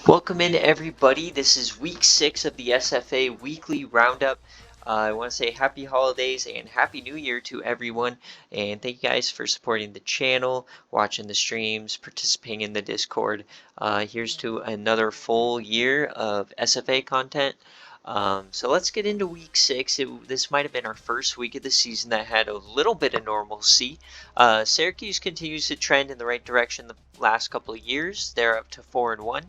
Welcome in everybody. This is week 6 of the SFA weekly roundup. I want to say happy holidays and happy new year to everyone, and thank you guys for supporting the channel, watching the streams, participating in the Discord. Here's to another full year of SFA content. So let's get into week 6. This might have been our first week of the season that had a little bit of normalcy. Syracuse continues to trend in the right direction the last couple of years. They're up to 4-1.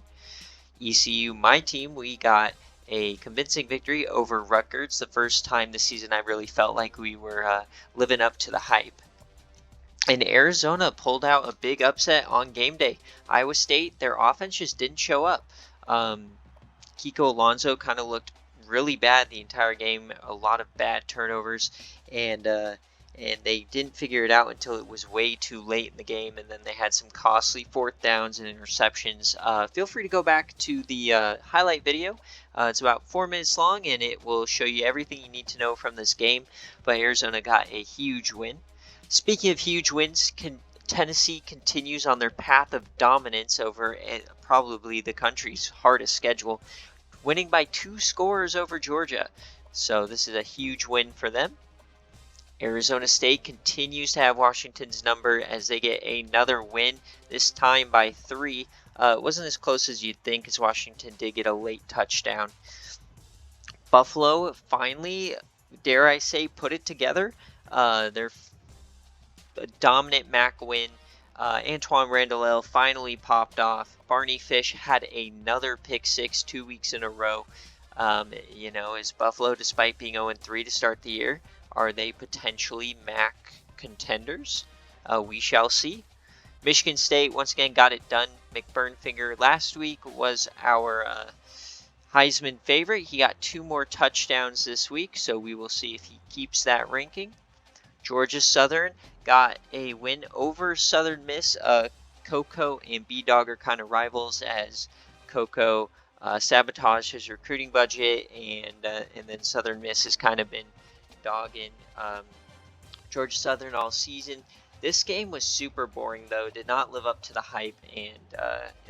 ECU, my team, we got a convincing victory over Rutgers. The first time this season I really felt like we were living up to the hype. And Arizona pulled out a big upset on game day. Iowa State, their offense just didn't show up. Kiko Alonso kind of looked really bad the entire game. A lot of bad turnovers, and they didn't figure it out until it was way too late in the game, and then they had some costly fourth downs and interceptions. Feel free to go back to the highlight video. It's about 4 minutes long, and it will show you everything you need to know from this game. But Arizona got a huge win. Speaking of huge wins, Tennessee continues on their path of dominance over probably the country's hardest schedule, winning by 2 scores over Georgia. So this is a huge win for them. Arizona State continues to have Washington's number as they get another win, this time by 3. It wasn't as close as you'd think, as Washington did get a late touchdown. Buffalo finally, dare I say, put it together. Their dominant MAC win. Antoine Randall finally popped off. Barney Fish had another pick 6 2 weeks in a row. Is Buffalo, despite being 0-3 to start the year, are they potentially MAC contenders? We shall see. Michigan State once again got it done. McBurnfinger last week was our Heisman favorite. He got 2 more touchdowns this week, so we will see if he keeps that ranking. Georgia Southern got a win over Southern Miss. Coco and B-Dog are kind of rivals, as Coco sabotaged his recruiting budget, and then Southern Miss has kind of been dogging Georgia Southern all season. This game was super boring, though. Did not live up to the hype, and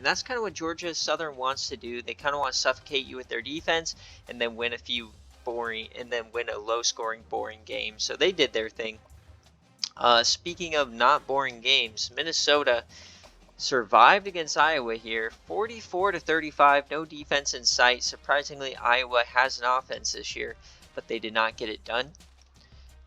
that's kind of what Georgia Southern wants to do. They kind of want to suffocate you with their defense, and then win a low-scoring, boring game. So they did their thing. Speaking of not boring games, Minnesota survived against Iowa here, 44-35. No defense in sight. Surprisingly, Iowa has an offense this year, but they did not get it done.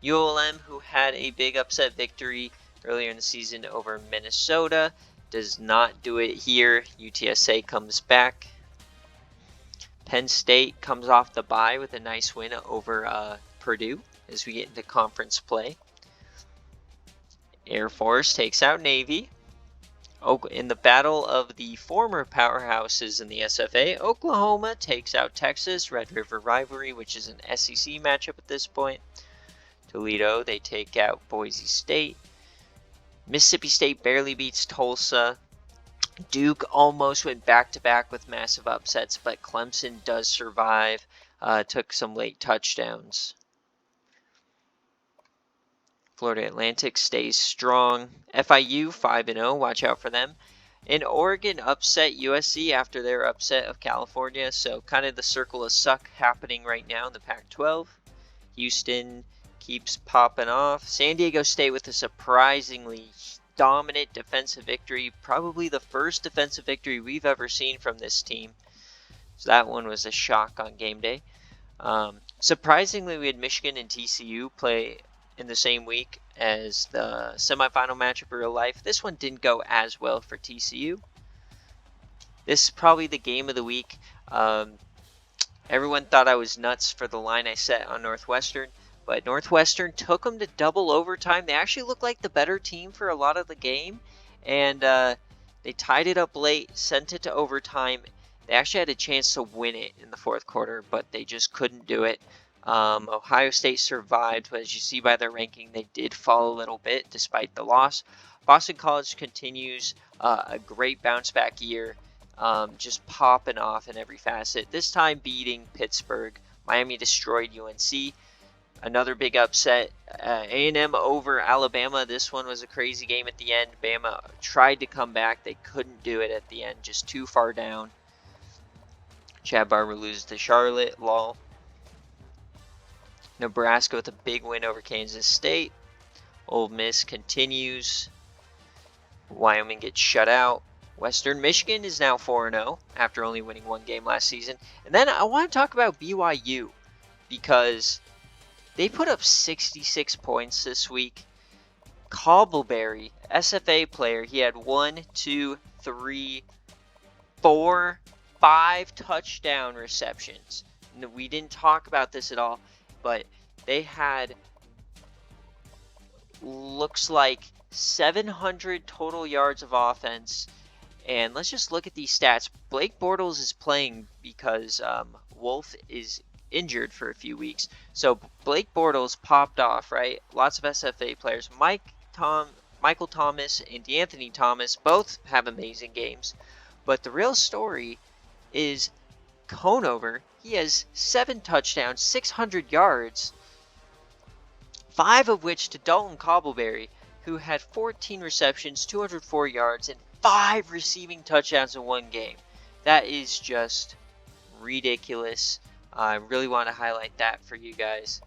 ULM, who had a big upset victory earlier in the season over Minnesota, does not do it here. UTSA comes back. Penn State comes off the bye with a nice win over Purdue as we get into conference play. Air Force takes out Navy. In the battle of the former powerhouses in the SFA, Oklahoma takes out Texas. Red River Rivalry, which is an SEC matchup at this point. Toledo, they take out Boise State. Mississippi State barely beats Tulsa. Duke almost went back-to-back with massive upsets, but Clemson does survive. Took some late touchdowns. Florida Atlantic stays strong. FIU 5-0, watch out for them. And Oregon upset USC after their upset of California, so kind of the circle of suck happening right now in the Pac-12. Houston keeps popping off. San Diego State with a surprisingly dominant defensive victory, probably the first defensive victory we've ever seen from this team. So that one was a shock on game day. Surprisingly, we had Michigan and TCU play in the same week as the semifinal matchup of real life. This one didn't go as well for TCU. This is probably the game of the week. Everyone thought I was nuts for the line I set on Northwestern, but Northwestern took them to double overtime. They actually looked like the better team for a lot of the game, and they tied it up late, sent it to overtime. They actually had a chance to win it in the fourth quarter, but they just couldn't do it. Ohio State survived, but as you see by their ranking, they did fall a little bit despite the loss. Boston College continues a great bounce-back year, just popping off in every facet. This time beating Pittsburgh. Miami destroyed UNC. Another big upset. A&M over Alabama. This one was a crazy game at the end. Bama tried to come back. They couldn't do it at the end, just too far down. Chad Barber loses to Charlotte. Lol. Nebraska with a big win over Kansas State. Ole Miss continues. Wyoming gets shut out. Western Michigan is now 4-0 after only winning one game last season. And then I want to talk about BYU because they put up 66 points this week. Cobbleberry, SFA player, he had 1, 2, 3, 4, 5 touchdown receptions. We didn't talk about this at all, but they had, looks like 700 total yards of offense. And let's just look at these stats. Blake Bortles is playing because Wolf is injured for a few weeks. So Blake Bortles popped off, right? Lots of SFA players. Michael Thomas and DeAnthony Thomas both have amazing games. But the real story is Conover. He has 7 touchdowns, 600 yards, 5 of which to Dalton Cobbleberry, who had 14 receptions, 204 yards, and 5 receiving touchdowns in one game. That is just ridiculous. I really want to highlight that for you guys.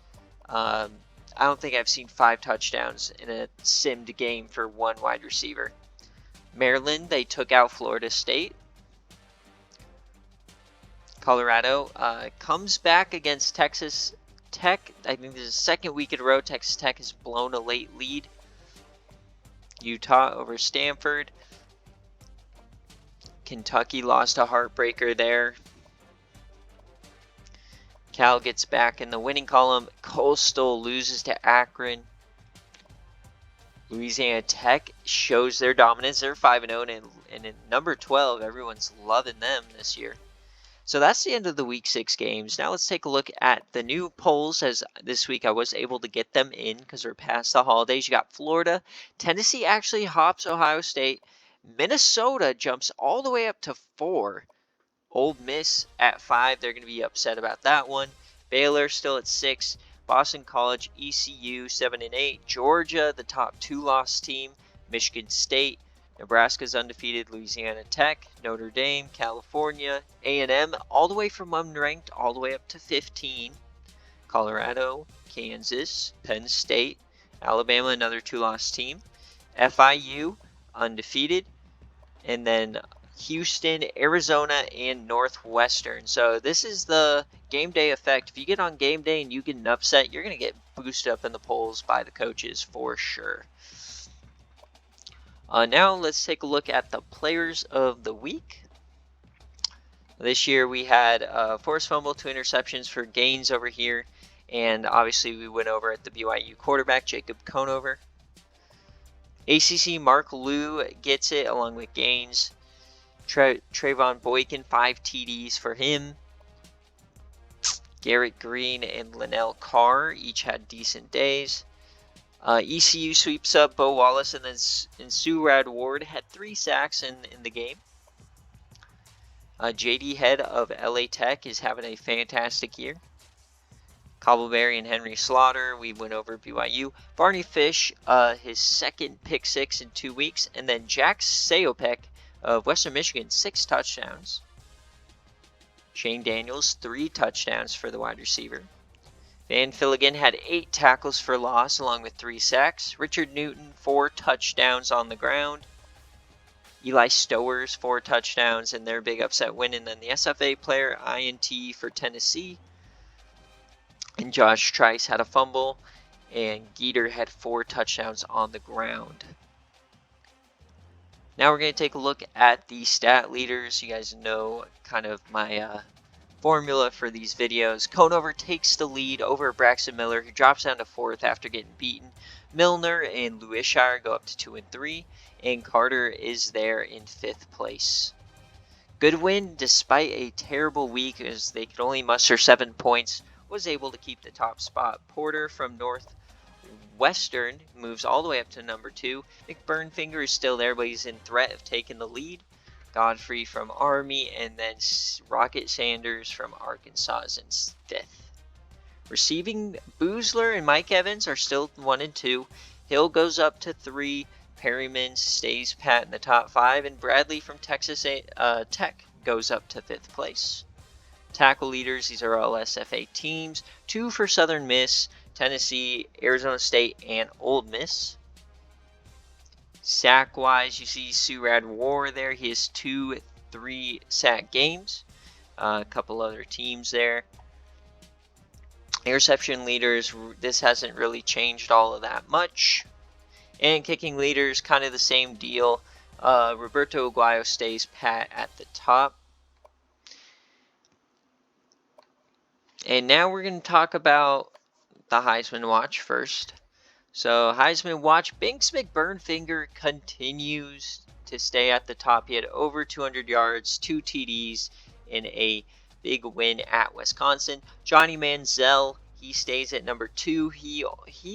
I don't think I've seen 5 touchdowns in a simmed game for one wide receiver. Maryland, they took out Florida State. Colorado comes back against Texas Tech. I think this is the second week in a row Texas Tech has blown a late lead. Utah over Stanford. Kentucky lost a heartbreaker there. Cal gets back in the winning column. Coastal loses to Akron. Louisiana Tech shows their dominance. They're 5-0, and in number 12, everyone's loving them this year. So that's the end of the Week 6 games. Now let's take a look at the new polls, as this week I was able to get them in because we're past the holidays. You got Florida. Tennessee actually hops Ohio State. Minnesota jumps all the way up to 4. Ole Miss at 5. They're going to be upset about that one. Baylor still at 6. Boston College, ECU 7 and 8. Georgia, the top 2-loss team. Michigan State. Nebraska's undefeated. Louisiana Tech, Notre Dame, California, A&M, all the way from unranked all the way up to 15. Colorado, Kansas, Penn State, Alabama, another 2-loss team. FIU, undefeated. And then Houston, Arizona, and Northwestern. So this is the game day effect. If you get on game day and you get an upset, you're going to get boosted up in the polls by the coaches for sure. Now let's take a look at the players of the week. This year we had forced fumble, 2 interceptions for Gaines over here. And obviously we went over at the BYU quarterback, Jacob Conover. ACC Mark Liu gets it along with Gaines. Trayvon Boykin, 5 TDs for him. Garrett Green and Linnell Carr each had decent days. ECU sweeps up Bo Wallace, and then Surad Ward had 3 sacks in the game. JD Head of LA Tech is having a fantastic year. Cobbleberry and Henry Slaughter, we went over BYU. Barney Fish, his second pick 6 in 2 weeks. And then Jack Sayopek of Western Michigan, 6 touchdowns. Shane Daniels, 3 touchdowns for the wide receiver. Van Filligan had 8 tackles for loss along with 3 sacks. Richard Newton, 4 touchdowns on the ground. Eli Stowers, 4 touchdowns in their big upset win. And then the SFA player, INT for Tennessee. And Josh Trice had a fumble. And Geeter had 4 touchdowns on the ground. Now we're going to take a look at the stat leaders. You guys know kind of my formula for these videos. Conover takes the lead over Braxton Miller, who drops down to 4th after getting beaten. Milner and Lewishire go up to 2 and 3, and Carter is there in 5th place. Goodwin, despite a terrible week as they could only muster 7 points, was able to keep the top spot. Porter from Northwestern moves all the way up to number 2. McBurnfinger is still there, but he's in threat of taking the lead. Godfrey from Army, and then Rocket Sanders from Arkansas is in 5th. Receiving, Boozler and Mike Evans are still 1 and 2. Hill goes up to 3. Perryman stays pat in the top 5. And Bradley from Texas Tech goes up to 5th place. Tackle leaders, these are all SFA teams. 2 for Southern Miss, Tennessee, Arizona State, and Ole Miss. Sack-wise, you see Surad War there. He has 2 3-sack games. A couple other teams there. Interception leaders, this hasn't really changed all of that much. And kicking leaders, kind of the same deal. Roberto Aguayo stays pat at the top. And now we're going to talk about the Heisman Watch first. So Heisman Watch, Binks McBurnfinger continues to stay at the top. He had over 200 yards, 2 TDs in a big win at Wisconsin. Johnny Manziel, he stays at number 2. He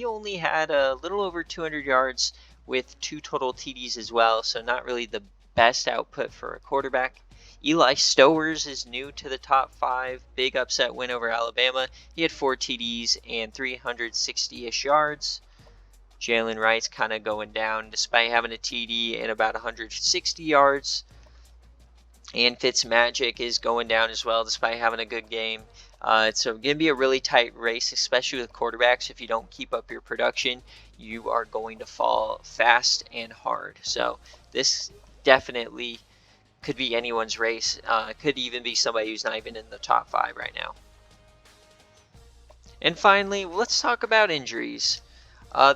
only had a little over 200 yards with 2 total TDs as well, so not really the best output for a quarterback. Eli Stowers is new to the top 5. Big upset win over Alabama. He had 4 TDs and 360-ish yards. Jalen Wright's kind of going down despite having a TD and about 160 yards. And Fitzmagic is going down as well despite having a good game. It's going to be a really tight race, especially with quarterbacks. If you don't keep up your production, you are going to fall fast and hard. So this definitely could be anyone's race. Could even be somebody who's not even in the top 5 right now. And finally, let's talk about injuries.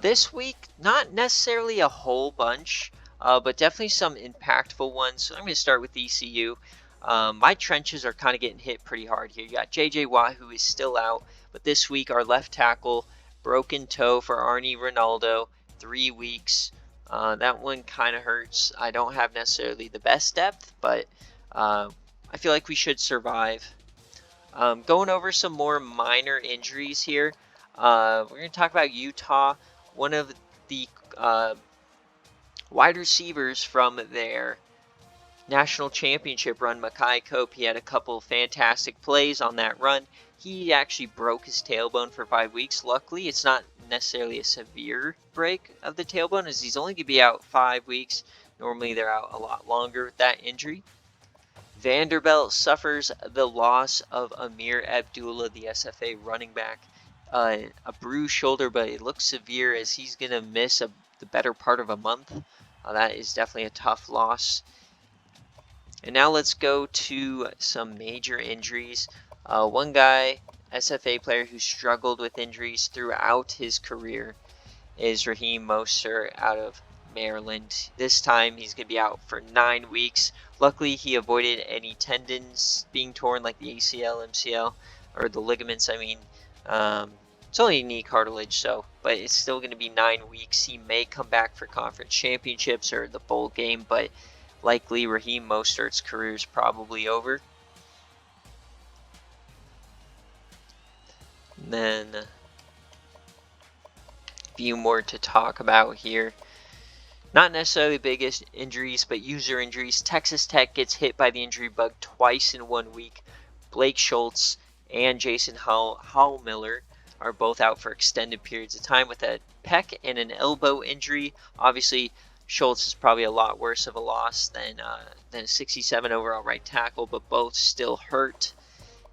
This week, not necessarily a whole bunch, but definitely some impactful ones. So I'm going to start with ECU. My trenches are kind of getting hit pretty hard here. You got J.J. Watt, who is still out, but this week our left tackle, broken toe for Arnie Ronaldo, 3 weeks. That one kind of hurts. I don't have necessarily the best depth, but I feel like we should survive. Going over some more minor injuries here. We're going to talk about Utah. One of the wide receivers from their national championship run, Makai Cope, he had a couple fantastic plays on that run. He actually broke his tailbone for 5 weeks. Luckily, it's not necessarily a severe break of the tailbone, as he's only going to be out 5 weeks. Normally, they're out a lot longer with that injury. Vanderbilt suffers the loss of Amir Abdullah, the SFA running back. A bruised shoulder, but it looks severe as he's going to miss the better part of a month. That is definitely a tough loss. And now let's go to some major injuries. One guy, SFA player who struggled with injuries throughout his career, is Raheem Mostert out of Maryland. This time he's going to be out for 9 weeks. Luckily, he avoided any tendons being torn like the ACL, MCL, or the ligaments, I mean. It's only knee cartilage, but it's still going to be 9 weeks. He may come back for conference championships or the bowl game, but likely Raheem Mostert's career is probably over. And then a few more to talk about here. Not necessarily biggest injuries, but user injuries. Texas Tech gets hit by the injury bug twice in 1 week. Blake Schultz and Jason Hallmiller are both out for extended periods of time with a pec and an elbow injury. Obviously, Schultz is probably a lot worse of a loss than a 67 overall right tackle, but both still hurt.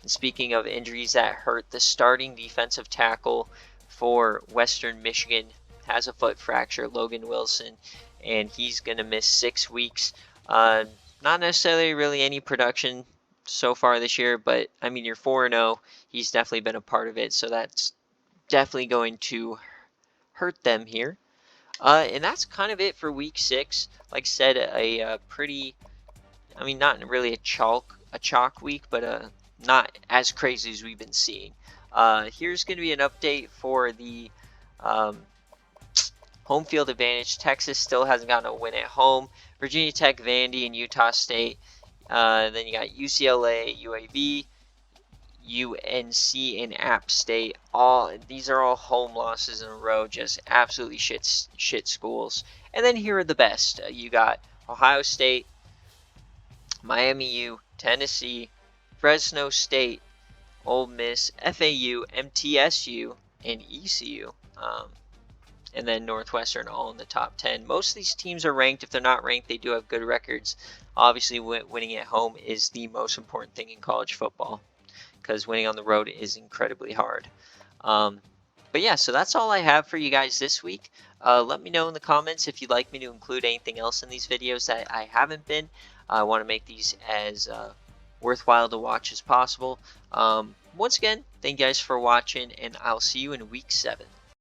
And speaking of injuries that hurt, the starting defensive tackle for Western Michigan has a foot fracture, Logan Wilson, and he's going to miss 6 weeks. Not necessarily really any production so far this year, but I mean, you're 4-0. He's definitely been a part of it, so that's definitely going to hurt them here. And that's kind of it for week 6. Like I said, a pretty, I mean, not really a chalk week, but not as crazy as we've been seeing. Here's going to be an update for the home field advantage. Texas still hasn't gotten a win at home. Virginia Tech, Vandy, and Utah State. Then you got UCLA, UAB, UNC, and App State. These are all home losses in a row. Just absolutely shit schools. And then here are the best. You got Ohio State, Miami U, Tennessee, Fresno State, Ole Miss, FAU, MTSU, and ECU. And then Northwestern all in the top 10. Most of these teams are ranked. If they're not ranked, they do have good records. Obviously, winning at home is the most important thing in college football. because winning on the road is incredibly hard. But yeah, so that's all I have for you guys this week. Let me know in the comments if you'd like me to include anything else in these videos that I haven't been. I want to make these as worthwhile to watch as possible. Once again, thank you guys for watching, and I'll see you in week 7.